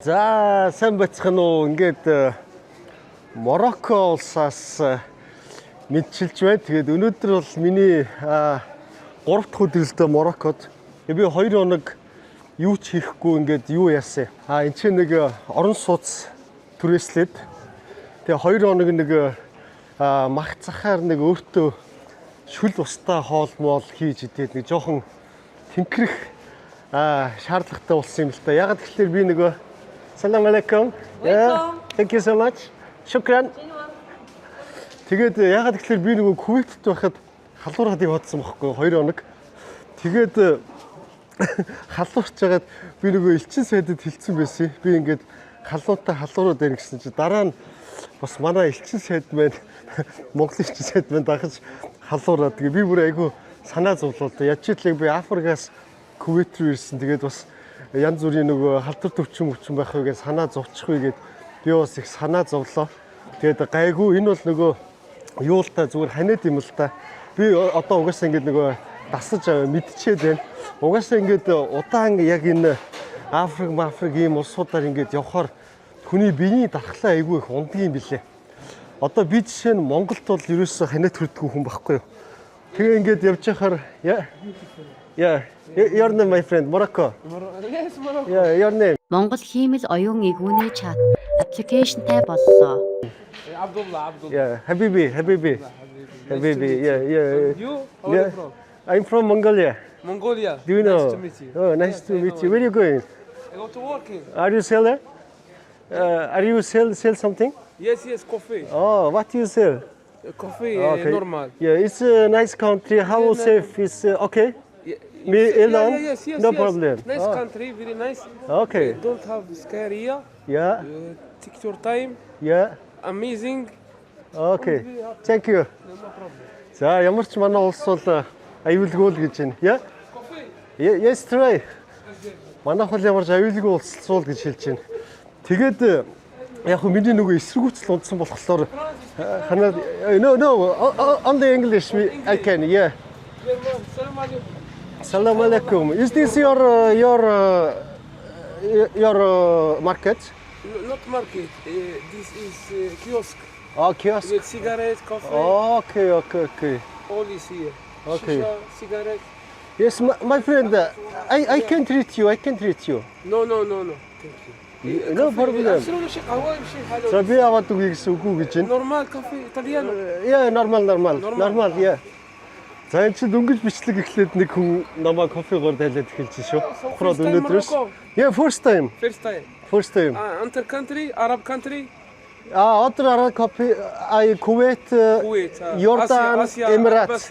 За сайн бацхан уу ингээд Морокко улсаас мэдчилж байна. Тэгээд өнөөдөр бол миний 3 дахь өдрөлтөө Мороккод. Би 2 хоног юу ч хийхгүй ингээд юу яасан. Энд чинь нэг орон сууц түрээслээд тэгээ 2 хоног нэг мах цахаар нэг өөртөө шүл устаа хоол моол хийж идээд нэг жоохон тэнхрэх шаардлагатай болсон юм л та. Ягаад гэвэл би нэг Salam alaikum. Welcome. Thank you so much. Shukran. Тэгээд ягаад гэвэл би нөгөө Кувейтэд байхад халуураад яваадсан байхгүй 2 хоног. Тэгээд халуурч жагаад би нөгөө элчин сайдад хэлсэн байсан. Би ингээд халуунтай халуураад байна гэсэн чи дараа нь бас манай элчин сайд маань Монгол элчин сайд маань дахиж халуураад. Тэгээ би бүр айгүй санаа зовлоо. Яаж ч би Африкаас Кувейт рүү ирсэн. Тэгээд бас янз бүрийн нөгөө халдвар төвчм байх үгээ санаа зовчихгүй гээд би бас их санаа зовлоо. Тэгээд гайгүй энэ бол нөгөө юу л та зүгээр ханиад юм л та. Би одоо угаасаа ингээд нөгөө дасаж мэдчихэд байна. Угаасаа ингээд удаан яг энэ Африк ийм улсуудаар ингээд явхаар хүний биений дархлаа айгүй их ундаг юм билээ. Одоо би жишээ нь Монголд бол ерөөсөө ханиад хүрдэггүй хүн байхгүй юу. Тэгээ ингээд явж байхаар Yeah, your name, my friend, Morocco. Yes, Morocco. Yeah, your name. Монгол хиймэл оюун игүүний чат аппликейшнтай боллоо. Abdullah. Yeah, Habibi. Yeah. You? Where are you from? I'm from Mongolia. Mongolia. Do you know? Nice to meet you. Oh, nice to meet you. Where are you going? I go to work here. Are you seller? Are you sell something? Yes, coffee. Oh, what do you sell? Coffee, Okay. normal. Yeah, it's a nice country. How safe is okay? Me alone? Yes. No problem. Nice Oh. country, very nice. Okay. Don't have scary. Yeah. Take your time. Yeah. Amazing. Okay. Thank you. No problem. За ямар ч манай улс бол аюулгүй л гэж байна. Yeah? Coffee. Yes, try. Манайх бол ямар ч аюулгүй улсцуул гэж хэлж байна. Тэгээд яг хөө миний нөгөө эсэргүүцэл унтсан болохоор ханаа no only English I can. Yeah. Salam alaikum. Is this your market? Not market. This is kiosk. Oh, kiosk. With cigarettes, coffee. Okay. All is here. Okay. Shisha, cigarette. Yes, my friend. I can treat you. No. Thank you. No problem. За би аваад үгүй гэсэн үгүй гэж байна. Normal coffee, Italiano. Yeah, normal. Yeah. За энэ чинь дөнгөж бичлэг эхлээд нэг хүн намайг кофегоор дайлаад эхэлж шүү. Хураад өнөөдрөөс. Yeah, first time. First time. Enter country, Arab country. Other Arab country, Kuwait, Jordan, Emirates.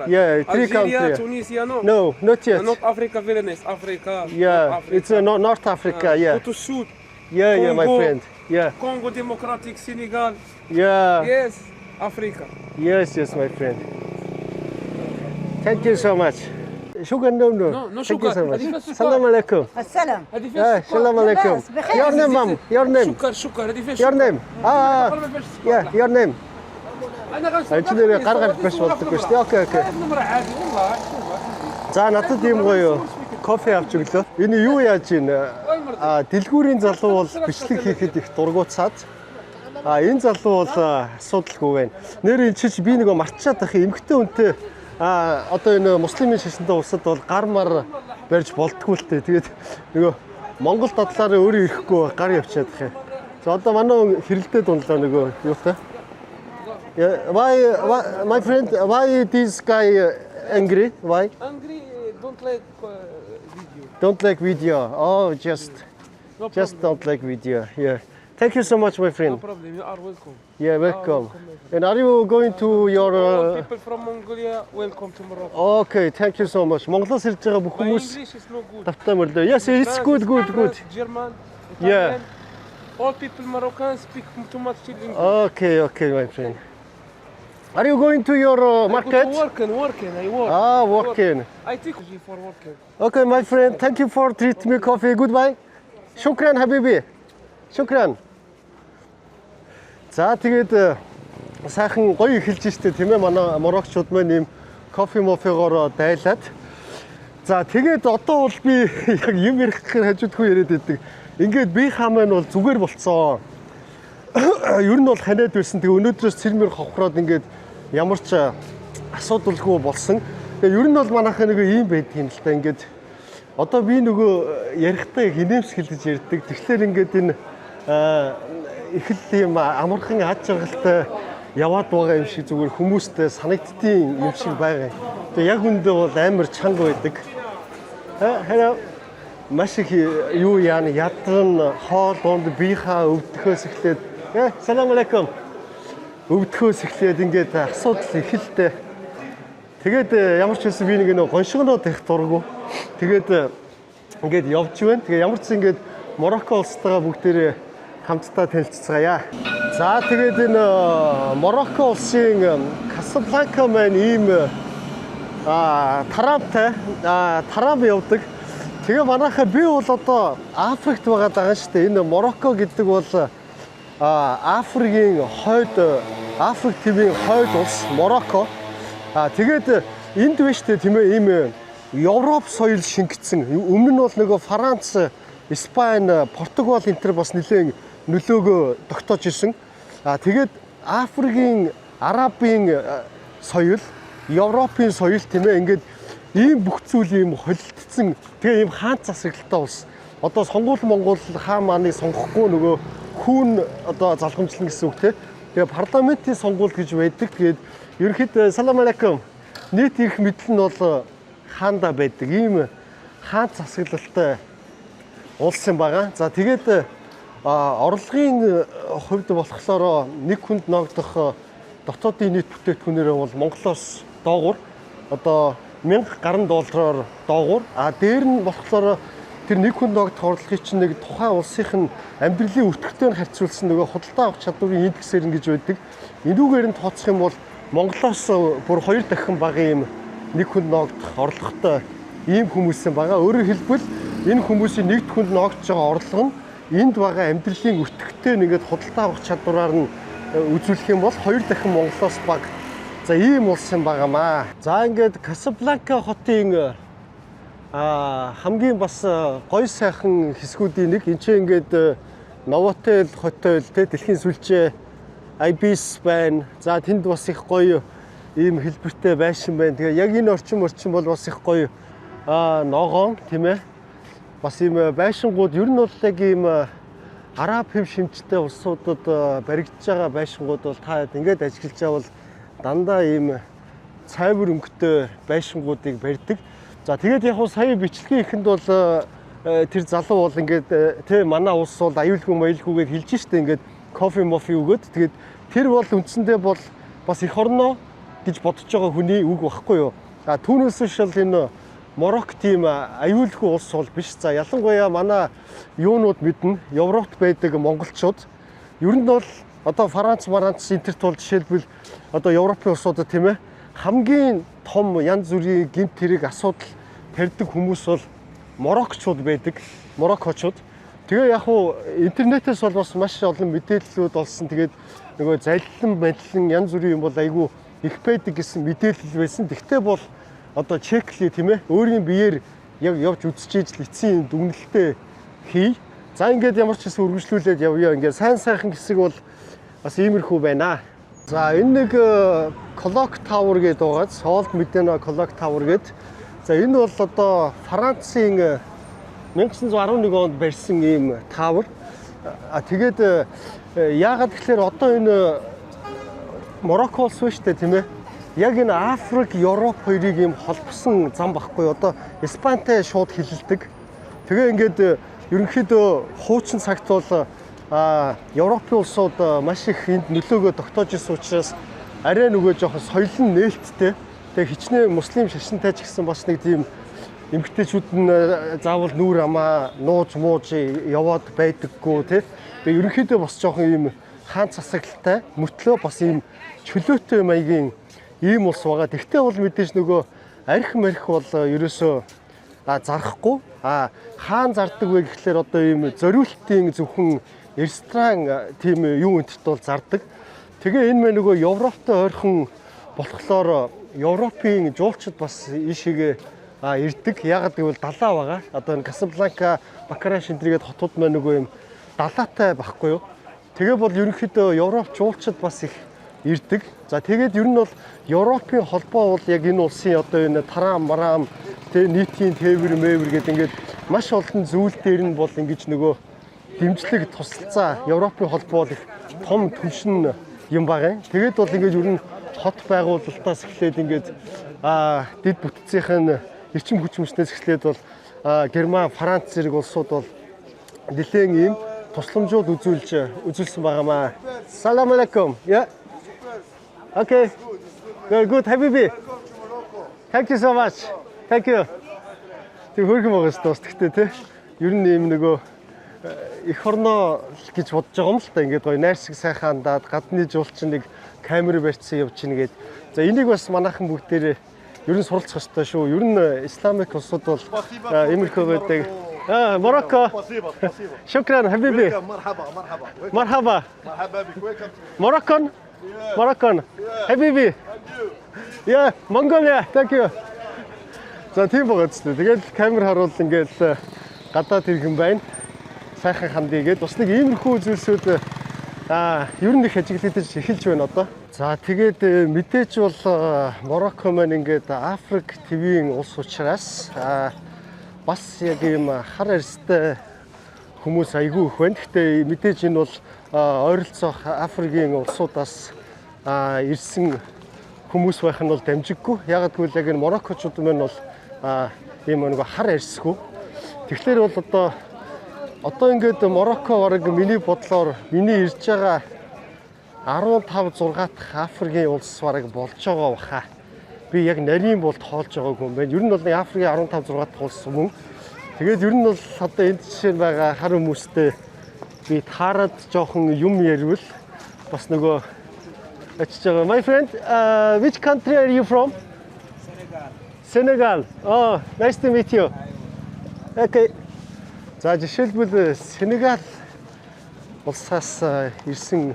Yeah, 3 Algeria, countries. Tunisia, no. No, not yet. Not Africa, very nice. Africa. Yeah, North Africa. it's North Africa. Yeah. Go to Sud, Yeah, my Congo. friend. Yeah. Congo Democratic, Senegal. Yeah. Yes, Africa. Yes, my friend. Thank you so much. Shukran, no. No Thank you so much. shukran. Hadi Salam alaikum. السلام Yeah, salam alaikum. Your name, ma'am. Your name. شكر هذه فيها Your name. Yeah, your name. انا غنسوق Энд гаргаж биш болдоггүй шүү дээ. Okay. نمر عادي والله. За надад ийм гоё кофе авч өглөө. Энэ юу яаж ийн? Дэлгүүрийн залуу бол бичлэг хийхэд их дургуутсаад. Энэ залуу бол асуудалгүй байна. Нэр эн чинь би нөгөө мартчихад байх эмгтэй үнтэй одоо энэ муслимын шашинтай улсад бол гар мар барьж болтгүй л тээ. Тэгээд нөгөө Монгол додлаараа өөрөө ирэхгүй гар явчихад байх юм. За одоо манай хэрэлдээд унлаа нөгөө юутай. Why my friend, why this guy angry? Why? Angry, don't like video. Don't like video. Oh, just don't like video. Yeah. Thank you so much, my No friend. problem, you are welcome. Yeah, welcome. And are you going to your? People from Mongolia, welcome to Morocco. Okay, thank you so much. Монголоос ирж байгаа бүх My хүмүүс English is no good. тавтай мөрлөө. Yes, it's good. French, German, Yeah. Italian. All people Moroccans speak too much English. Okay, my friend. Are you going to your market? I go to working. I work. Working. I take you for working. Okay, my friend. Thank you for treat me coffee. Goodbye. Shukran, Habibi. Shukran. За тэгээд сайхан гоё эхэлж штэ тийм ээ манай морокчууд маань ийм кофе мофегоор дайлаад. За тэгээд одоо бол би яг юм ярих гэхээр хажуудгүй яриад байдаг. ингээд би хамаа нь бол зүгээр болцсон. Ер нь бол ханиад байсан. Тэгээ өнөөдрөөс цэрмэр ховхроод ингээд ямар ч асуудалгүй болсон. Тэгээ ер нь бол манайхаа нэг ийм байдаг юм л та ингээд одоо би нөгөө ярихдаа инээмсэглэж ярьдаг. Тэгэхээр ингээд энэ их л тийм амархан аж аргалтай яваад байгаа юм шиг зүгээр хүмүүстэй санагддгийн юм шиг байгаа. Тэгээ яг үндэ бол амар чанга байдаг. Hello. Маш их юу яана ядан хоол донд биехаа өвдөхөөс эхлээд салам алейкум. Өвдөхөөс эхлээд ингээд асуудал ихэлтэй. Тэгээд ямар ч байсан би нэг гоншигноод их дургу. Тэгээд ингээд явж байна. Тэгээ ямар ч ингээд Морокко улстайгаа бүгдээрээ хамтдаа танилццгаая. За тэгээд энэ Морокко улсын Касабланка маань ийм тарамтай тарам явдаг. Тэгээ манайхаа би бол одоо Африкт байгаа даа шүү дээ. Энэ Морокко гэдэг бол Африкийн хойд Африк тивийн хойд улс Морокко. Тэгээд энд биш үү тийм ээ ийм Европ соёл шингэсэн. Өмнө нь бол нөгөө Франц, Испани, Португал энэ төр бас нэлээд нөлөөгөө тогтоож ирсэн. Тэгээд Африкийн Арабын соёл, Европын соёл тийм ээ ингээд ийм бүх зүйл ийм холилдсон. Тэгээ ийм хаан засаглалтай улс. Одоо сонгуул Монгол хаан мааныг сонгохгүй нөгөө хүүн одоо залгамжлан гэсэн үг тийм. Тэгээ парламентын сонгуул гэж байдаг. Тэгээд ерөнхийдөө салам алейкум. Нийт их мэдл нь бол хаанда байдаг. Ийм хаан засаглалтай улс юм байгаа. За тэгээд орлогын хувьд болохоор нэг хүнд ногдох дотоодын нийт бүтээгдэхүүнээр бол Монголоос доогуур одоо $1000 доогуур. Дээр нь болохоор тэр нэг хүнд ногдох орлогын чинь нэг тухайн улсын амьдралын өтгөлтөөр харьцуулсан нөгөө худалдаа авах чадварын индексээр ингэж байдаг. Энүүгээр нь тооцох юм бол Монголоос бүр 2 дахин бага ийм нэг хүнд ногдох орлоготой ийм хүмүүс юм байгаа. Өөрөөр хэлбэл энэ хүмүүсийн нэгд хүнд ногдож байгаа орлого нь энд байгаа амьдралын өтгөлтөөр ингээд худалдаа авах чадвараар нь үзүүлэх юм бол 2 дахин Монголоос бага. За ийм улс юм байгаамаа. За ингээд Касабланка хотын хамгийн бас гоё сайхан хэсгүүдийн нэг. Энд чинь ингээд Новотел хотел те дэлхийн сүлжээ Ibis байна. За тэнд бас их гоё ийм хэлбэртэй байшин байна. Тэгээ яг энэ орчин бол бас их гоё ногоон тийм ээ. Бас ийм байшингууд ер нь бол яг ийм араб хэв шимжтэй улсуудад баригдаж байгаа байшингууд бол та ингээд ажиглаж байгаа бол дандаа ийм цайвар өнгөтэй байшингуудыг барьдаг. За тэгээд яг сая бичлэгийн ихэнд бол тэр залуу бол ингээд тий манай улс бол аюулгүй маялгүйгээр хэлж штэ ингээд кофе мофи өгөөд тэгээд тэр бол үндсэндээ бол бас эх орноо гэж бодож байгаа хүний үг багхгүй юу. Түүнээс шал энэ Морокко тийм аюулгүй улс бол биш. За ялангуяа манай юунууд мэднэ Европт байдаг монголчууд ер нь бол одоо Франц интерт бол жишээлбэл одоо Европын улсуудад тийм ээ хамгийн том янз бүрийн гэмт хэрэг асуудал тарьдаг хүмүүс бол Мороккчууд байдаг. Мороккочууд. Тэгээ яг уу интернетээс бол бас маш олон мэдээллүүд олсон. Тэгээд нөгөө залилан мэдлэн янз бүрийн юм бол айгүй их байдаг гэсэн мэдээлэл байсан. Тэгтээ бол одоо чеклээ тийм ээ өөрийн биеэр яг явж үзчихээж л эцсийн дүгнэлтээ хий. За ингээд ямар ч хэсэг үргэлжлүүлээд явъя. Ингээд сайн сайхан хэсэг бол бас иймэрхүү байна. За энэ нэг Clock Tower гэдэг байгаа. Old Medina Clock Tower гэдэг. За энэ бол одоо Францын 1911 онд барьсан ийм тавар. Тэгээд яагаад тэгэхээр одоо энэ Морокко улс биш үү тийм ээ? Яг энэ Африк, Европ хоёрыг ийм холбосон зам багхгүй. Одоо Испантай шууд хилэлдэг. Тэгээ ингээд ерөнхийдөө хуучин цагт бол Европын улсууд маш их энд нөлөөгөө тогтоож ирсэн учраас арай нөгөө жоохон соёл нь нээлттэй. Тэгээ хичнээн муслим шашинтай ч гэсэн бас нэг тийм эмгтээчүүд нь заавал нүүр амаа нууж мууж яваад байдаггүй тий. Тэгээ ерөнхийдөө бас жоохон ийм хаан засаглалтай мөртлөө бас ийм чөлөөтэй маягийн ийм улс байгаа. Тэгтээ бол мэдээж нөгөө арх марх бол ерөөсөө зарахгүй. Хаан зардаг вэ гэхлээр одоо ийм зориултын зөвхөн ресторан тийм юу энтерт бол зардаг. Тэгээ энэ мэ нөгөө Европтой ойрхон болохоор Европын жуулчид бас ийшээгээ ирдэг. Ягаад гэвэл далаа байгаа. Одоо энэ Касабланка, Бакараш энтригээд хотууд маань нөгөө юм далаатай байхгүй юу? Тэгээ бол ерөнхийдөө Европ жуулчид бас их ирдэг. За тэгээд ер нь бол Европын холбоо бол яг энэ улсын одоо энэ тарам марам нийтийн тээвэр мэвэр гэдэг ингээд маш олон зүйл дээр нь бол ингэж нөгөө дэмжлэг тусалцаа Европын холбоо бол их том түвшин юм байгаа. Тэгээд бол ингээд ер нь хот байгуулалтаас эхлээд ингээд дэд бүтцийн эрчим хүч мөчнөөс эхлээд бол Герман, Франц зэрэг улсууд бол нэлээд ийм тусламжууд үзүүлсэн байгаамаа. Салам алейкум. Yeah. Okay. Good. Habibi. Thank you so much. Thank you. Тэг хөргөн байгаа шүү дээ. Тэгтээ те. Ер нь ийм нөгөө эх орноо гэж бодож байгаа юм л та. Ингээд гоё найр шиг сайхан хандаад гадны жуулчин нэг камер барьцсан явж чинь гээд. За энийг бас манайхан бүгдээрээ ер нь суралцах хэрэгтэй шүү. Ер нь исламик улсууд бол иймэрхүү байдаг. Morocco. Shukran habibi. Marhaba. Moroccan. Moroccan. Habibi. Yeah, Mongolia. Thank you. За тийм байгаа ч тийм. Тэгээд камер харуул ингээд гадаад иргэн байна. Сайхан хандъя гээд бас нэг иймэрхүү зүйлсүүд ер нь их ажиглагдаж эхэлж байна одоо. За тэгээд мэдээж бол Марокко маань ингээд Африк твийн улс учраас бас яг ийм хар арьстай хүмүүс айгүй их байна. Гэхдээ мэдээж энэ бол ойролцоох Африкийн улсуудаас ирсэн хүмүүс байх нь бол дамжиггүй. Ягаад гэвэл яг энэ Мароккочууд маань бол ийм нэг хар арьсгүй. Тэгэхээр бол одоо ингээд Марокко бараг миний бодлоор миний ирж байгаа 15-6 дахь Африкийн улс бараг болж байгаа баха. Би яг нарийн бол тоолж байгаагүй юм байна. Ер нь бол Африкийн 15-6 дахь улс мөн. Тэгээд ер нь бол одоо энд жишээ байгаа хар хүмүүстэй би таарад жоохон юм ярил бас нөгөө очиж байгаа. My friend, which country are you from? Senegal. Oh, nice to meet you. Okay. За жишээлбэл Сенегал улсаас ирсэн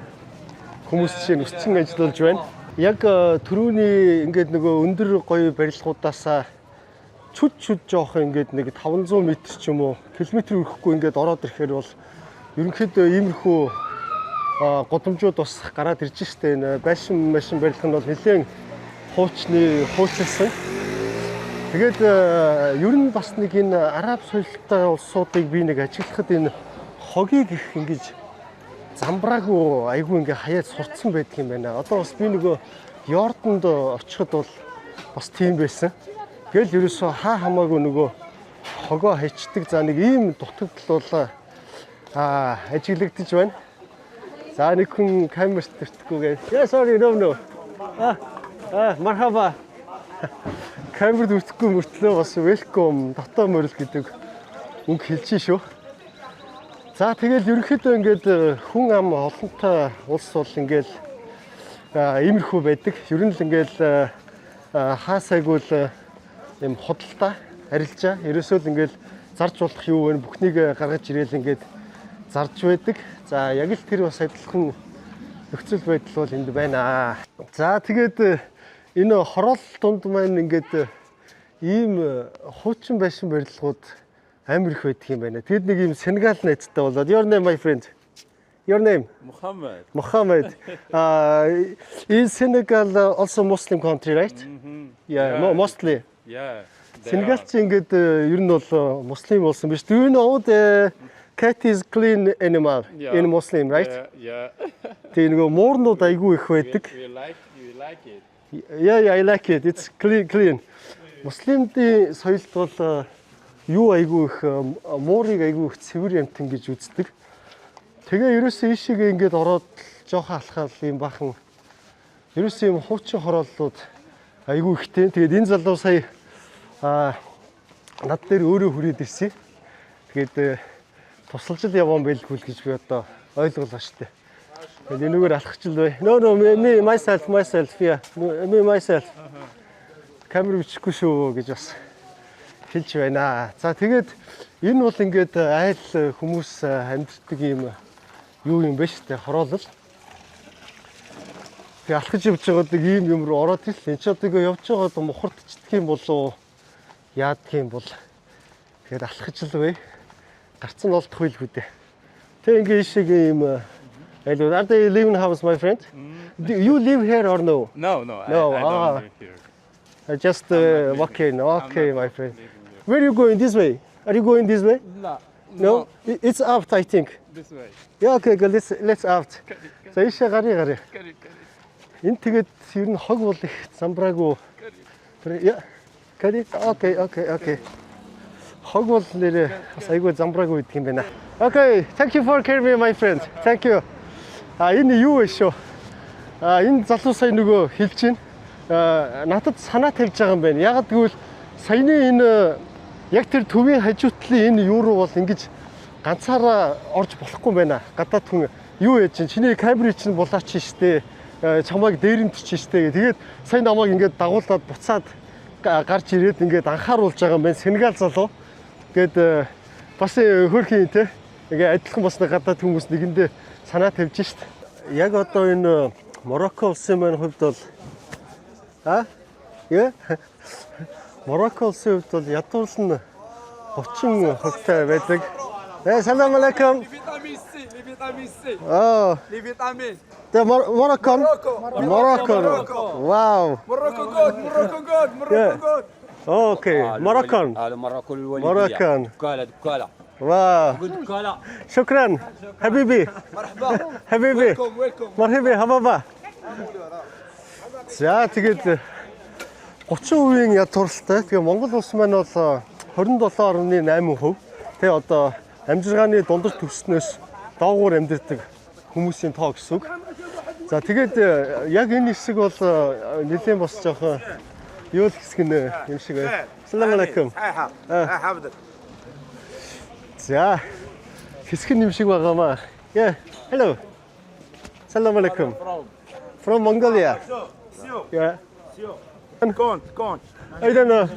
хүмүүс жишээ нь өссөн ажиллаж байна. Яг түрүүний ингээд нөгөө өндөр гоё барилгуудаас чүд жоох ингээд нэг 500 м ч юм уу километр өрөхгүй ингээд ороод ирэхээр бол ерөнхийдөө иймэрхүү гудамжууд бас гараад ирж штэ. Энэ байшин машин барилга нь бол нэлээд хуучилсан. Тэгээд ер нь бас нэг энэ араб соёлтой улсуудыг би нэг ажиглахад энэ хогийг их ингэж замбраагүй айгүй ингээ хаяад сурцсан байдаг юм байна. Одоо бас би нөгөө Йорданд очиход бол бас тийм байсан. Тэгэл ерөөсөө хаа хамаагүй нөгөө хогоо хайчдаг. За нэг ийм дутагдал бол ажиглагдаж байна. За нэг хүн камерт төртгүйгээ. Yeah, sorry, no. Мархаба. Камерт өртөхгүй мөртлөө бас welcome дотоо морил гэдэг үг хэлж шүү. За тэгэл ерөнхийдөө ингээд хүн ам олонтой улс бол ингээд иймэрхүү байдаг. Ер нь л ингээд хаасайгүй л юм хөдөлთა арилжаа. Ерөөсөө л ингээд зарж болох юу вэ? Бүхнийг гаргаж ирээл ингээд зарж байдаг. За яг л тэр бас адилхан нөхцөл байдал бол энд байна. За тэгээд энэ хороол дунд маань ингээд ийм хуучин байшин барилгууд амар их байдаг юм байна. Тэгэд нэг ийм Сенегал найзтай болоод your name my friend. Your name? Mohammed. Is Senegal also Muslim country, right? Yeah, mostly. Yeah. Senegal ч ингээд ер нь бол муслим болсон биш. Do you know the cat is clean animal in Muslim, right? Yeah. Тэгээ нөгөө муурнууд айгүй их байдаг. You like it? Yeah, I like it. It's clean. Муслимдын соёлд бол юу айгүй их муурыг айгүй их цэвэр ямтан гэж үздэг. Тэгээ ерөөсөө ийшээгээ ингээд ороод жоохон алхаал юм бахан. Ерөөсөө юм хуучин хорооллууд айгүй ихтэй. Тэгээд энэ залуу сая над дээр өөрөө хүрээд ирсэн. Тэгээд тусалж л явсан байлгүй л гэж би одоо ойлголоо штэ. Тэгээд энэгээр алхач л бай. No, me myself. Yeah. Me myself. Камер бичихгүй шүү гэж бас хэлж байна. За тэгээд энэ бол ингээд айл хүмүүс амьддаг юм юу юм бэ штэ хороолол. Тэгээ алхаж явж байгаад ийм юм руу ороод ирсэн. Энд ч одоо явж байгаад мухардчдаг юм болов яадг юм бол тэгээд алхажилгүй гарцсан олдох байлгүй дээ. Тэг ингээ шиг юм are they live in house, my friend? Do you live here or no? No, No, I don't live here. I just walk in. Okay, my friend. Where are you going? This way? Are you going this way? No? It's out, I think. This way. Yeah, okay, go, let's out. За ийшээ гарыг. Энд тэгээд ер нь хог бол их замбраагүй. Yeah. Okay. Хог бол нэрээ бас айгүй замбраагүй гэдэг юм байна. Okay, thank you for carrying me, my friend. Thank you. Энэ юу вэ шүү? Энэ залуу сая нөгөө хэлж чинь надад санаа тавьж байгаа юм байна. Ягаад гэвэл саяны энэ яг тэр төвийн хажуутлын энэ юу руу бол ингэж ганцаараа орж болохгүй байна. Гадаад хүн юу яж чинь чиний камерыг чинь булаач штэ. Чамайг дээр нь төч штэ. Тэгээд сая намайг ингэж дагуулад буцаад гарч ирээд ингэж анхааруулж байгаа юм байна. Сенегал залуу. Гэт бас хөрхийн те. Ингээ адилхан бас гадаад хүмүүс нэгэндээ санаа тавьж штт. Яг одоо энэ Марокко улсын маань хувьд бол Марокко улсын хувьд бол ядуурл нь 30 хогтой байдаг. Салам алейкум. Vitamin C. Vitamin. The Moroccan. Wow. Morocco good. Okay. Moroccan. هذا مراكو الوليدية. Moroccan. دكالة. Wow. دكالة. شكرا حبيبي. حبيبي. مرحبا حبابا. За тэгээд 30% ядууралтай. Тэгээ Монгол улс маань бол 27.8%. Тэгээ одоо амжиргааны дундаж төвснөөс доогуур амьдардаг хүмүүсийн тоо гэсэн үг. За тэгээд яг энэ хэсэг бол нэлийн бос жоохон юу л хэсэг юм шиг байна. Салам алейкум. За хэсэг юм шиг байгаамаа. Yeah. Hello. Салам алейкум. From Mongolia. Yeah. Con. I don't know.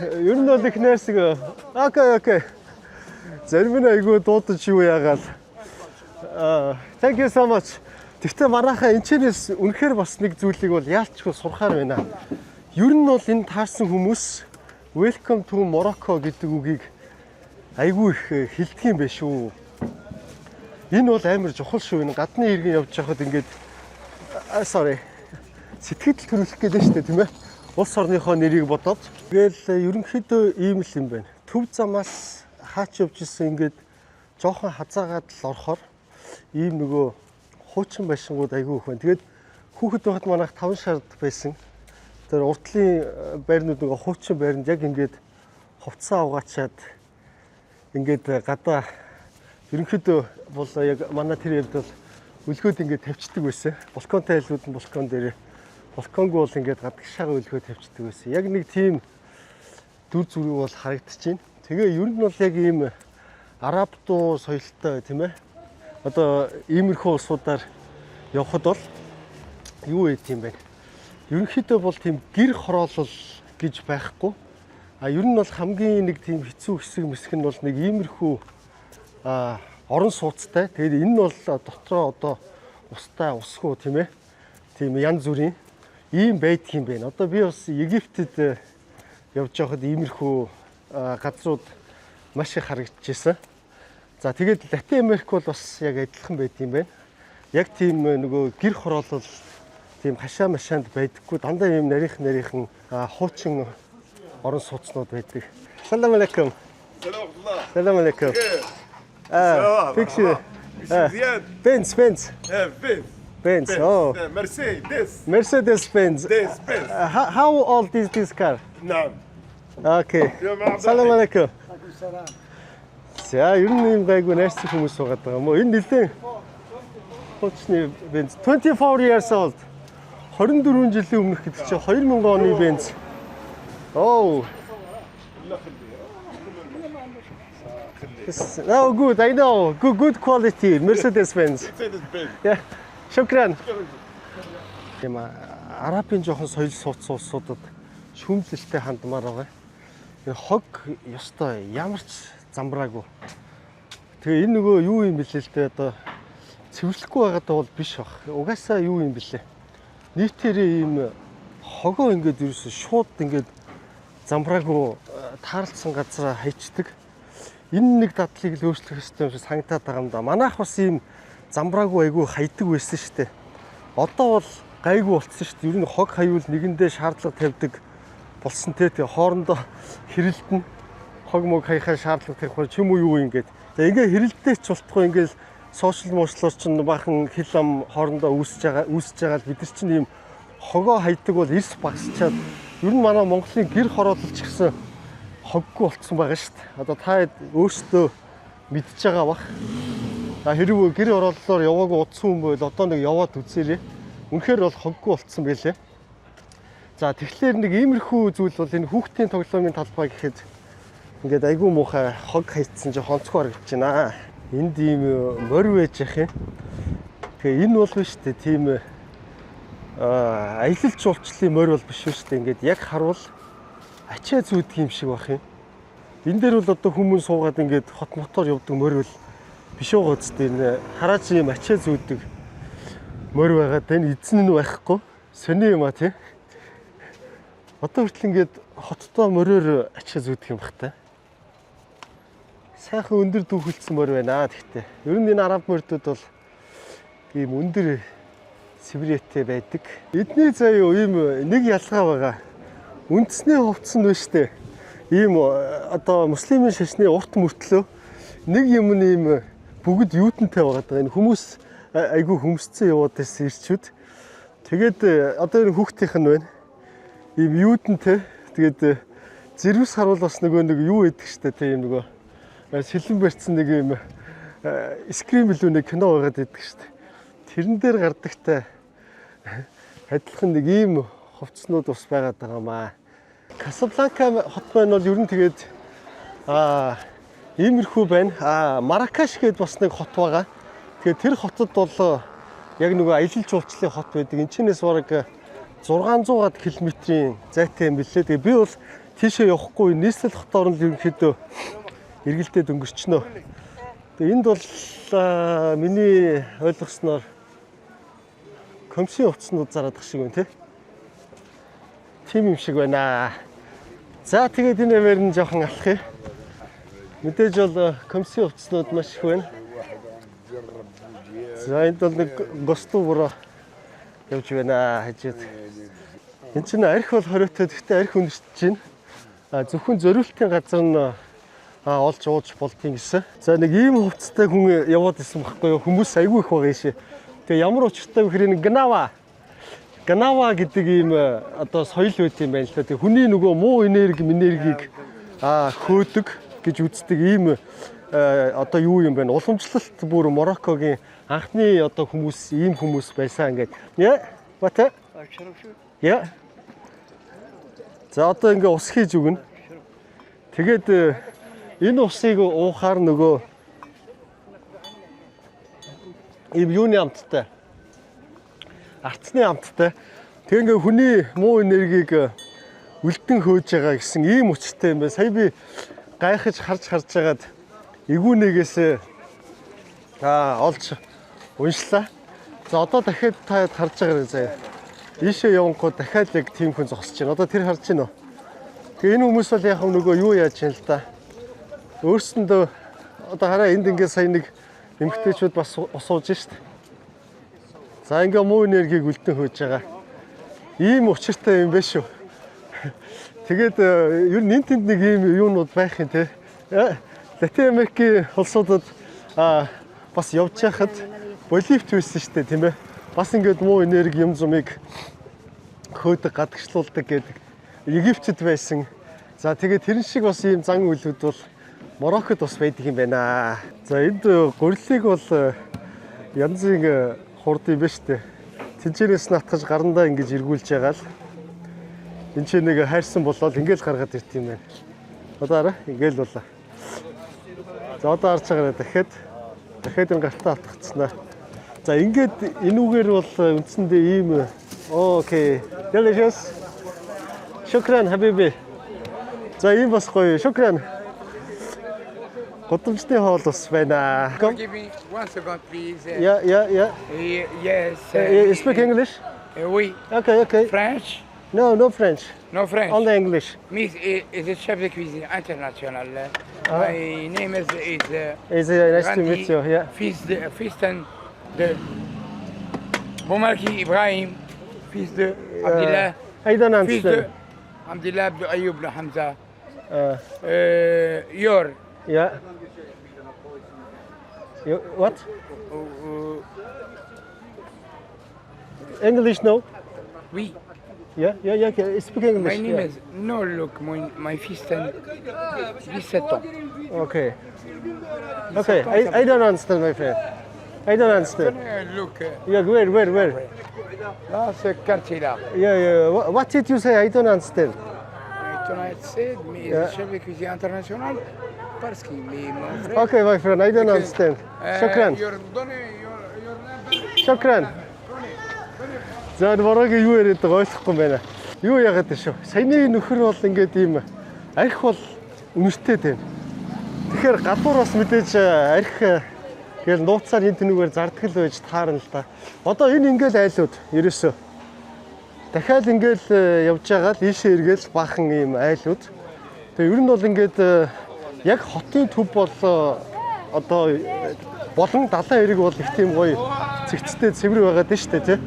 Ер нь бол их нэрсэг. Okay. Зарим нь айгүй дуудаж юу яагаад. Thank you so much. Тэгтээ манайхаа энэчнээс үнэхээр бас нэг зүйлийг бол яалчгүй сурахаар байна. Ер нь бол энэ таарсан хүмүүс Welcome to Morocco гэдэг үгийг айгүй их хэлдэг юм байна шүү. Энэ бол амар чухал шүү. Энэ гадны иргэн явж байхад ингээд сэтгэл төрүүлэх гэдэг нь шүү дээ, тийм ээ. Улс орныхоо нэрийг бодоод тэгэл ерөнхийдөө ийм л юм байна. Төв замаас хаач явж исэн ингээд жоохон хазаагаад л орохоор ийм нөгөө хуучин байшингууд айгүй их байна. Тэгээд хүүхэд байхад манайх 5 шард байсан. Тэр уртлын байрнууд нөгөө хуучин байранд яг ингээд хувцас угаачаад ингээд гадаа ерөнхийдөө бол яг манай тэр явд бол үлгөөд ингээд тавьчихдаг байсан. Балконтой айлууд нь балкон дээр балконгүй бол ингээд гадагшаага үлгөө тавьчихдаг байсан. Яг нэг тийм дүр зураг бол харагдчихээн. Тэгээ ер нь бол яг ийм араб дуу соёлтой тийм ээ. Одоо иймэрхүү улсуудаар явхад бол юу гэдэг юм бэ? Ерөнхийдөө бол тийм гэр хороолол гэж байхгүй. Ер нь бол хамгийн нэг тийм хэцүү хэсэг мэсэг нь бол нэг иймэрхүү орон сууцтай. Тэгээд энэ нь бол дотроо одоо устай усгүй тийм ээ. Тийм янз бүрийн ийм байдаг юм байна. Одоо би бас Египтэд явж байхад иймэрхүү газрууд маш их харагдчихсан. За тэгээд Латин Америк бол бас яг адилхан байт юм байна. Яг тийм нөгөө гэр хороолол тийм хашаа машаанд байдаггүй. Дандаа ийм нарийнхан хуучин орон сууцнууд байдаг. Салам алейкум. Салам алейкум. Picture. Benz. Benz. Oh. Mercedes Benz. How old is this car? نعم. Okay. Салам алейкум. За, ер нь юм гайгүй найрцаг хүмүүс байгаа даа. Мо энэ нэлээд хуучны Benz 24 years old. 24 жилийн өмнөх гэдэг чинь 2000 оны Benz. Oh. Oh, good. I know. Good quality Mercedes Benz. Yeah. Шукран. Яма арабын жоохон соёл сууц улсуудад шүүмжлэлтэй хандмаар байгаа. Энэ хог ёстой ямар ч замбраагүй. Тэгээ энэ нөгөө юу юм бэлээ л дээ одоо цэвэрлэхгүй байгаад бол биш баг. Угаасаа юу юм бэлээ. Нийтээр ийм хогоо ингээд ерөөсө шууд ингээд замбраагүй таарлцсан газараа хайчдаг. Энэ нэг дадлыг л өөрчлөх ёстой юм шиг санагдаад байгаа юм да. Манайх бас ийм замбраагүй айгүй хайдаг байсан шүү дээ. Одоо бол гайгүй болцсон шүү дээ. Ер нь хог хаюул нэгэндээ шаардлага тавьдаг болсон те. Тэгээ хоорондоо хэрэлдэн хог мог хаяхаа шаардлага тавих бол ч юм уу юу ингээд. За ингээ хэрэлдээ ч болтгоо ингээл сошиал муучлуур чинь бахан хил ам хоорондоо үүсэж байгаа л бид нар чинь ийм хогоо хайдаг бол эрс багасчаад ер нь манай Монголын гэр хороололч гэсэн хоггүй болцсон байгаа шүү дээ. Одоо та өөрсдөө мэдж байгаа бах. Хэрвээ гэр хорооллоор яваагүй удсан хүн бол одоо нэг яваад үзээрэй. Үнэхээр бол хоггүй болцсон байлээ. За тэгэхээр нэг иймэрхүү зүйл бол энэ хүүхдийн тоглоомын талбай гэхэд ингээд айгүй муухай хог хайцсан чинь хонцгой харагдаж байна. Энд ийм морь байж явах юм. Тэгээ энэ бол биш үү тийм аялал жуулчлалын морь бол биш шүү дээ. Ингээд яг харвал ачаа зүүдэг юм шиг бах юм. Энэ дээр бол одоо хүмүүс суугаад ингээд хот мотор явдаг морь бол биш байгаа үстэй. Энэ хараач юм ачаа зүүдэг морь байгаа. Энэ эзэн нь байхгүй. Сони юм а тий. Одоо хүртэл ингээд хоттоо мориор ачаа зүүдэг юм бах та. Сайхан өндөр дүүхэлсэн морь байна гэхдээ. Ер нь энэ араб морьдууд бол ийм өндөр Сибириэтэй байдаг. Эдний заяа ийм нэг ялгаа байгаа. Үндэсний хувцас нь биш үү? Ийм одоо муслимын шашны урт мөртлөө нэг юм ийм бүгд юутантай байгаа. Энэ хүмүүс айгүй хөмсцэн яваад байсан ирчүүд. Тэгээд одоо энэ хүүхдийнх нь байна. Ийм юутантай. Тэгээд зэрвс харуул бас нэг юу гэдэг штэ тийм нөгөө сэлэн барьцсан нэг юм скрим билүү нэг кино байгаад байдаг штэ. Тэрэн дээр гардагтай адилхан нэг ийм хувцснууд бас байгаад байгаа маа. Касабланка хот байна бол ер нь тэгээд иймэрхүү байна. Маракаш гээд бас нэг хот байгаа. Тэгээд тэр хотод бол яг нөгөө аялал жуулчлалын хот байдаг. Энэчнээс бараг 600 км-ийн зайтай юм билээ. Тэгээд би бол тийшээ явахгүй нийслэл хотоор нь ерөнхийдөө эргэлдээд өнгөрчнөө. Тэгээд энд бол миний ойлгосноор комшин хувцснууд зараад ах шиг байна тий. Тим юм шиг байна. За тэгээд энэ мээр нь жоохон алах юм. Мэдээж бол комшин хувцснууд маш их байна. За энд бол нэг гостуу буруу явж байна хажууд. Энд чинь арх бол хориотой гэхдээ арх өнөрч байна. Зөвхөн зориултын газар нь олж ууж болдгийн гэсэн. За нэг ийм хувцастай хүн яваад исэн байхгүй юу? Хүмүүс айгүй их байгаа шээ. Тэгээ ямар учиртай вэ гэхээр энэ Ганава гэдэг ийм одоо соёл байт юм байна л да. Тэгээ хүний нөгөө муу энергийг хөөдөг гэж үздэг ийм одоо юу юм бэ? Уламжлалт бүр Мороккогийн анхны одоо хүмүүс ийм хүмүүс байсан ингээд. Бата. За одоо ингээ ус хийж өгнө. Тэгээд энэ усыг уухаар нөгөө ийм юуны амттай. Арцны амттай. Тэг ингээ хүний муу энергийг үлдэн хөөж байгаа гэсэн ийм учиртай юм байна. Сая би гайхаж харж байгаад эгүүнээс олж уншлаа. За одоо дахиад та харж байгаарай заяа. Ийшээ явангууд дахиад яг тийм хүн зогсож байна. Одоо тэр харж байна уу? Тэгээ энэ хүмүүс бол яг нөгөө юу яаж юм л да. Өөрсөндөө одоо хараа энд ингээ сая нэг эмэгтэйчүүд бас усууж шít. За ингээ муу энергийг үлдэн хөөж байгаа. Ийм учиртай юм байна шүү. Тэгээд ер нь тэнд нэг ийм юунууд байх юм те. Латин Америкийн улсуудад бас явж байхад Боливт байсан шүү дээ тийм ээ. Бас ингээд муу энерги юм зумыг хөөдөг гадагшлуулдаг гэдэг Египтэд байсан. За тэгээд тэрэн шиг бас ийм зан үйлүүд бол Мороккод бас байдаг юм байна. За энд гурилыг бол янзын хурд юм ба штэ. Тэнцэнээс натгаж гарандаа ингэж эргүүлж байгаа л. Энд чинь нэг хайрсан болоод ингээл гаргаад ирт юм байна. Одоо арай ингээл болоо. За одоо харж байгаарай дахиад энэ гартаа атгацснаа. За ингээд энүүгээр бол үндсэндээ ийм окей. Delicious. Шукран хабиби. За ийм бас гоё. Шукран. Годамжны хоол бас байна. Give me 1 second, please. Yeah. Yes. You speak English? Oui. Okay. French. No French. No French. Only English. Me is a chef de cuisine international. My name is It's nice to Randy, meet you. Yeah. fils de Boumarki Ibrahim, fils de Abdillah, I don't fils de understand. Abdillah Abdou Ayoub Hamza. Uh, Yor. yeah. What? English, no? Oui. Yeah. Okay. Speak English. My name yeah. is no look my fils 17 ans. Okay. Okay. I don't understand, my friend. I don't understand. Look, Yeah. Where? là ce quartier là. Yeah. What did you say? I don't understand. Tonight said me is a chef de cuisine international parce qu'il est mon frère. Okay, my friend. I don't understand. Shukran. Your number. Шокран. За бороогийн юу яриад байгааг ойлгохгүй байна. Юу яагаад вэ шүү? Саяны нөхөр бол ингээд ийм арх бол үнэртэй байна. Тэгэхээр гадуураас мэдээж арх гээл нууцаар энэ тэнүүгээр зардгал байж таарна л да. Одоо энэ ингээл айлууд ерөөсөө дахиад ингээл явж байгаа л ийшээ эргээл баахан ийм айлууд. Тэгээ ер нь бол ингээд яг хотын төв бол одоо болон далайн эрэг бол их тийм гоё цэгцтэй цэвэр байгаад байна шүү дээ тий.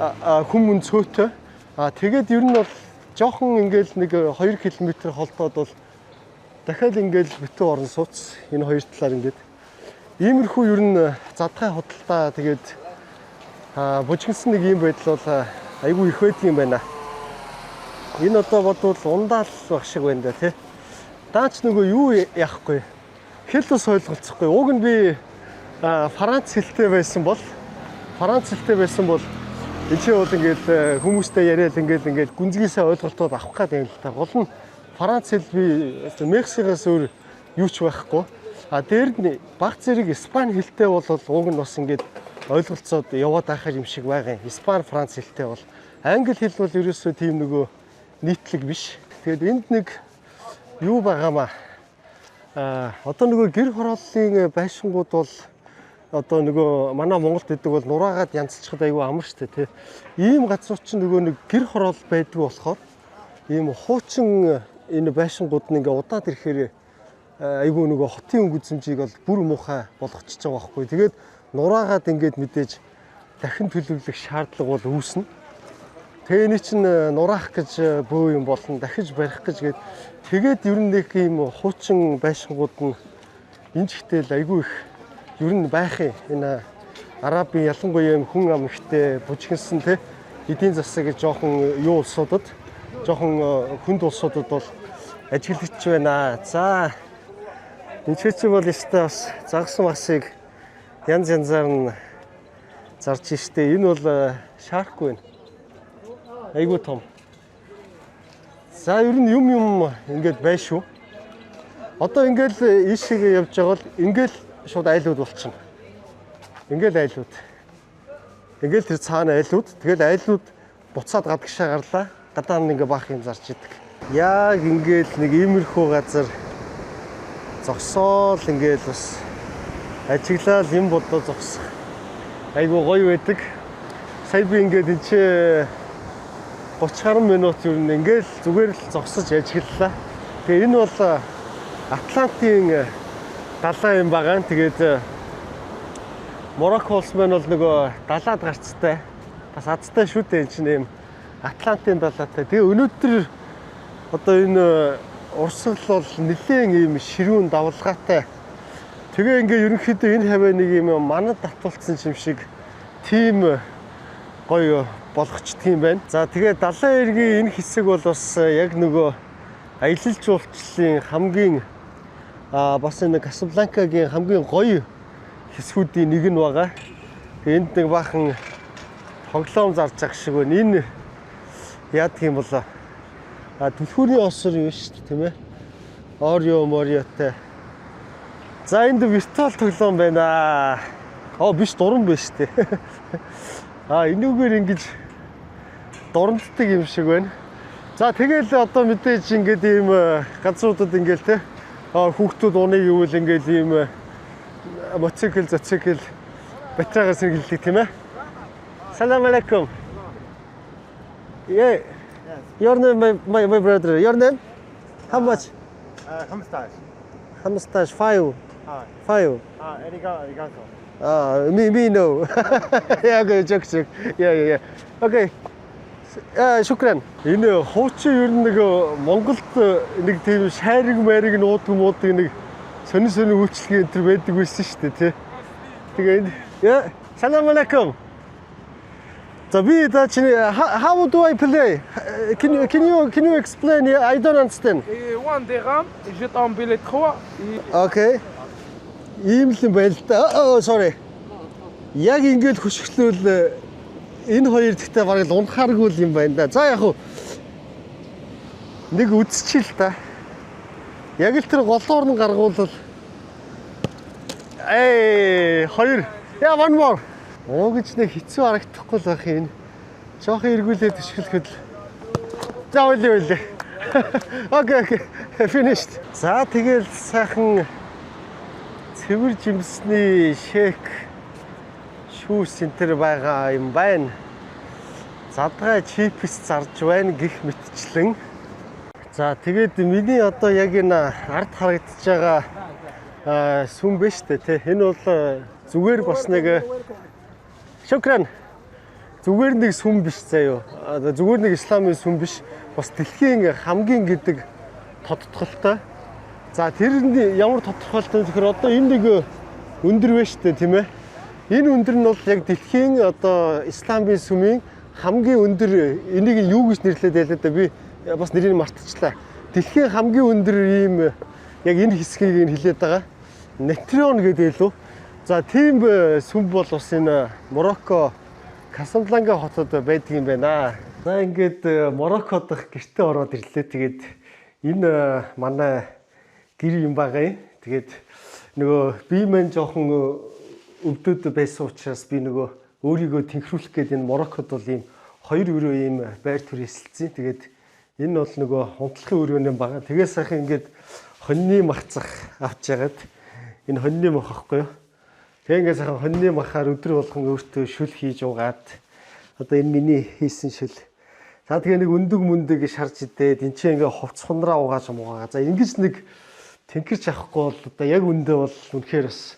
Хүмүүн цөөтэй. Тэгээд ер нь бол жоохон ингээл нэг 2 км холдоод бол дахиад ингээл битүү орон сууц энэ хоёр талаар ингээд иймэрхүү ер нь задгай худалдаа тэгээд бужигнсан нэг юм байдал бол айгүй их байдаг юм байна. Энэ одоо бодвол ундаал байх шиг байна да тий. Даач нөгөө юу яахгүй. Хэл ус ойлголцохгүй. Уг нь би Франц хэлтэй байсан бол энэ ч бол ингээд хүмүүстэй яриад ингээд гүнзгийсээ ойлголтууд авах гэдэг юм л та. Гол нь Франц хэл би Мексикоос өөр юу ч байхгүй. Дээр нь баг зэрэг Испани хэлтэй бол уг нь бас ингээд ойлголцоод яваад байхаар юм шиг байгаа юм. Испани, Франц хэлтэй бол англи хэл бол ерөөсөө тийм нөгөө нийтлэг биш. Тэгээд энд нэг юу байгаамаа. Одоо нөгөө гэр хорооллын байшингууд бол одоо нөгөө манай Монголд гэдэг бол нураагаад янзлчихад айгүй амар штэ тий. Ийм газар чинь нөгөө нэг гэр хороол байдгүй болохоор ийм хуучин энэ байшингууд нь ингээ удаад ирэхээр айгүй нөгөө хотын өнгөцөмжийг бол бүр муухай болгочихж байгаа байхгүй. Тэгээд нураагаад ингээд мэдээж дахин төлөвлөх шаардлага бол үүснэ. Тэгээ энэ чинь нураах гэж бөө юм болно, дахиж барих гэж тэгээд ер нь нэг ийм хуучин байшингууд нь энэ жигтэл айгүй их ер нь байх юм. Энэ Арабын ялангуяа юм хүн ам ихтэй бужигнсан те эдийн засаг жоохон юу улсуудад жоохон хүнд улсуудад бол ажиглагч байна. За энэ ч бол өстой бас загсан масыг янзаар нь зарж штэ. Энэ бол шаркгүй байна. Айгуу том. За ер нь юм ингээд байна шүү. Одоо ингээл ийшээгээ явж байгаа бол ингээл шууд айлууд болчихно. Ингээл айлууд. Ингээл тэр цаана айлууд. Тэгэл айлууд буцаад гадагшаа гарлаа. Гадаа нь ингээ баах юм зарч идэг. Яг ингээл нэг иймэрхүү газар зогсоол ингээл бас ажиглал юм бодоо зогсох. Айгуу гоё байдаг. Сая би ингээд энэ чи 30 гаруй минут юу ингээл зүгээр л зогсож ажиглалаа. Тэгээ энэ бол Атлантын далайн юм байгаа. Тэгээд Марокко улс маань бол нөгөө далаад гарцтай. Бас азтай шүү дээ энэ чинь юм Атлантын далаатай. Тэгээ өнөөдөр одоо энэ урсгал бол нэлээд ийм ширүүн давлгаатай. Тэгээ ингээ ерөнхийдөө энэ хаваа нэг юм манад татуулсан юм шиг тийм гоё болгочдөг юм байна. За тэгээ далайн эргийн энэ хэсэг бол бас яг нөгөө аялал жуулчлалын хамгийн бас энэ Касабланкагийн хамгийн гоё хэсгүүдийн нэг нь байгаа. Энд нэг баахан тоглоом зарж байгаа шиг байна. Энэ яадаг юм бол түлхүүрийн осор юу шүү дээ тийм ээ. Орио мориотой. За энд виртуал тоглоом байна. Биш дуран байна шүү дээ. Энүүгээр ингэж дуранддаг юм шиг байна. За тэгэл одоо мэдээж ингээд ийм газруудад ингээл те хүүхдүүд уныг юул ингээл ийм мотоцикл батраагаар сэргэлдэг тийм ээ. Салам алейкум. Your name, my brother. Your name? How much? خمسطاش 15 5 اه 5 اريغاتو me no. Yeah, okay, joke. Yeah. Okay. شكرا. Энэ хуучин ер нь нэг Монголд нэг тийм шайрыг майрыг нуудаг нэг сонин үйлчлэгээ энэ төр байдаг байсан шүү дээ, тий. Тэгээ яа, салам алейкум. За би та чинь how do I play? Can you explain? I don't understand. Et 1 dirham, je tombe les 3. Okay. Ийм л юм байл та. Oh, sorry. Яг ингэж хөшгөлөөл энэ хоёр гэхдээ бараг л унахааргүй юм байна да. За яг уу нэг үдсчил та. Яг л тэр голоор нь гаргуулвал хоёр. Yeah, one more. Оо гэж нэг хэцүү харагдахгүй л байх юм. Жохон эргүүлээд төшгөлөхөд л. За үлээ. Okay. Finished. За тэгэл сайхан цэвэр жимсний шейк шүүс центр байгаа юм байна. Задгай чипс зарж байна гих мэтчлэн. За тэгээд миний одоо яг энэ ард харагдаж байгаа сүм биш үү те. Энэ бол зүгээр бас нэг шукран. Зүгээр нэг сүм биш заяо. Зүгээр нэг исламын сүм биш. Бас дэлхийн хамгийн гэдэг тодтголтой. За тэрний ямар тодорхойлолтой тэгэхээр одоо энэ нэг өндөр вэ штэ тийм ээ. Энэ өндөр нь бол яг дэлхийн одоо исламын сүмийн хамгийн өндөр энийг юу гэж нэрлэдэг байлаа да би бас нэрийг мартчихлаа. Дэлхийн хамгийн өндөр ийм яг энэ хэсгийг нь хэлээд байгаа. Нетрон гэдэг илүү. За тийм сүм бол бас энэ Морокко Касабланка хотод байдаг юм байна. За ингээд Мороккод гэртээ ороод ирлээ. Тэгээд энэ манай гэр юм байгаа юм. Тэгээд нөгөө би мэн жоохон өвдөд байсан учраас би нөгөө өөрийгөө тэнхрүүлэх гээд энэ Мороккод бол ийм хоёр өрөө ийм байр төр эсэлцэн. Тэгээд энэ бол нөгөө хунтлахын өрөөний байгаа. Тэгээ сайхан ингээд хоньны махцах авч ягаад энэ хоньны мах ахгүй юу? Тэгээ ингээд сайхан хоньны махаар өдөр болгон өөртөө шүл хийж уугаад одоо энэ миний хийсэн шүл. За тэгээ нэг өндөг шарж идээд энэ чинь ингээд хувц хунраа угааж муугаа. За ингэж нэг тэнхэрч авахгүй бол одоо яг үндэ бол үнэхээр бас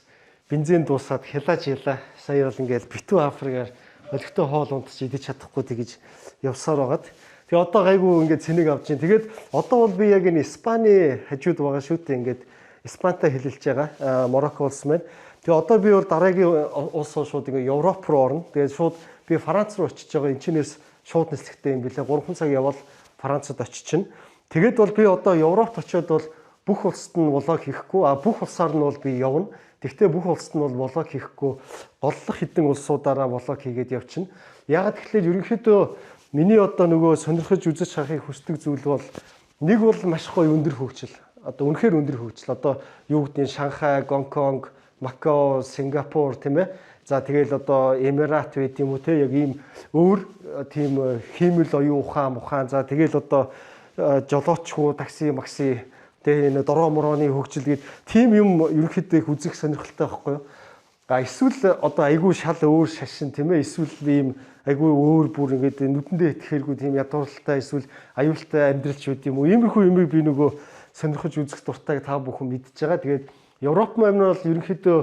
бензин дуусаад хялааж яла. Сая бол ингээд битүү Африкаар өлегтэй хоол унтж идэж чадахгүй тэгэж явсаар байгаад. Тэгээ одоо гайгүй ингээд цэнийг авч ийн. Тэгээд одоо бол би яг энэ Испани хажууд байгаа шүү дээ. Ингээд Испантай хэлэлж байгаа. Морокко улс маань. Тэгээ одоо би бол дараагийн улс шууд ингээд Европ руу орно. Тэгээд шууд би Франц руу очиж байгаа. Энчнээс шууд нислэгтэй юм билээ. 3 цаг явбал Францад очиж чинь. Тэгээд бол би одоо Европт очиод бол бүх улсад нь влог хийхгүй. Бүх улсаар нь бол би явна. Тэгвэл бүх улсад нь бол влог хийхгүй. Голлох хэдэн улсуудаараа влог хийгээд явчихна. Яг тэгэхээр ерөнхийдөө миний одоо нөгөө сонирхож үзэж харахыг хүсдэг зүйл бол нэг бол маш гоё өндөр хөгжил. Одоо үнэхээр өндөр хөгжил. Одоо юу гэдгийг Шанхай, Гонконг, Макао, Сингапур тийм ээ. За тэгэл одоо Эмират байт юм уу те яг ийм өөр тийм хиймэл оюун ухаан. За тэгэл одоо жолоочгүй такси, макси тэгээ энэ дороо морооны хөгжил гээд тийм юм ерөнхийдөө их үзэх сонирхолтой байхгүй юу? Эсвэл одоо айгүй шал өөр шашин тийм ээ. Эсвэл ийм айгүй өөр бүр ингээд нүдэндээ итгэхэргүй тийм ядууралтай эсвэл аюултай амьдралч үт юм уу? Иймэрхүү юмыг би нөгөө сонирхож үзэх дуртайг та бүхэн мэдж байгаа. Тэгээд Европ маань бол ерөнхийдөө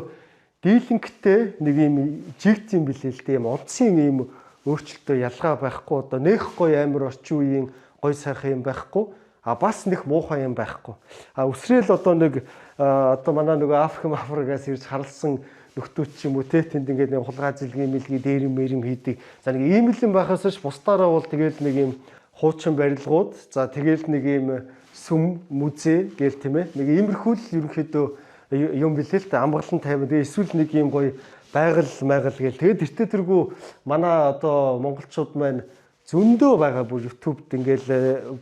дийлэнхтэй нэг ийм жигт юм билээ л дээ. Ийм онцгийн ийм өөрчлөлтөө ялгаа байхгүй. Одоо нэх гоё амир орчин үеийн гоё сайхан юм байхгүй. Бас нэг муухай юм байхгүй. Өсрөөл одоо нэг одоо манай нөгөө Африкаас ирж харалсан нөхдөөч ч юм уу те тэнд ингээд нэг хулгай зэлгийн мэлгийн дээрэм мэрэм хийдэг. За нэг ийм л юм байхаас ш бусдаараа бол тэгэл нэг ийм хуучин барилгууд за тэгэл нэг ийм сүм музей гээл тийм ээ. Нэг иймэрхүү л ерөнхийдөө юм билээ л та амгалан тайван. Тэгээ эсвэл нэг ийм гоё байгаль гээл. Тэгээд тэртээ тэргүй манай одоо монголчууд маань зөндөө байгаа бүр YouTube-д ингээл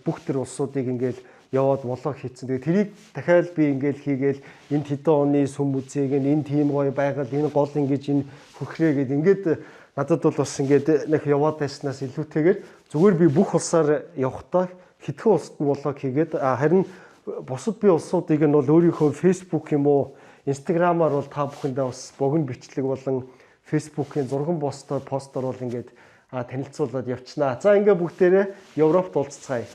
бүх төр улсуудыг ингээл яваад влог хийцэн. Тэгээ тэрийг дахиад би ингээл хийгээл энэ хэдэн оны сүм үзээг энэ тийм гоё байгаль энэ гол ингэж энэ хөхрээ гэд ингээд надад бол бас ингээд нэг яваад байснаас илүүтэйгээр зүгээр би бүх улсаар явахдаа хэдхэн улсад нь влог хийгээд харин бусад би улсуудыг нь бол өөрийнхөө Facebook юм уу Instagram-аар бол та бүхэндээ бас богино бичлэг болон Facebook-ийн зурган постоор бол ингээд танилцуулаад явчихнаа. За ингээ бүгдээрээ Европт уулзцгаая.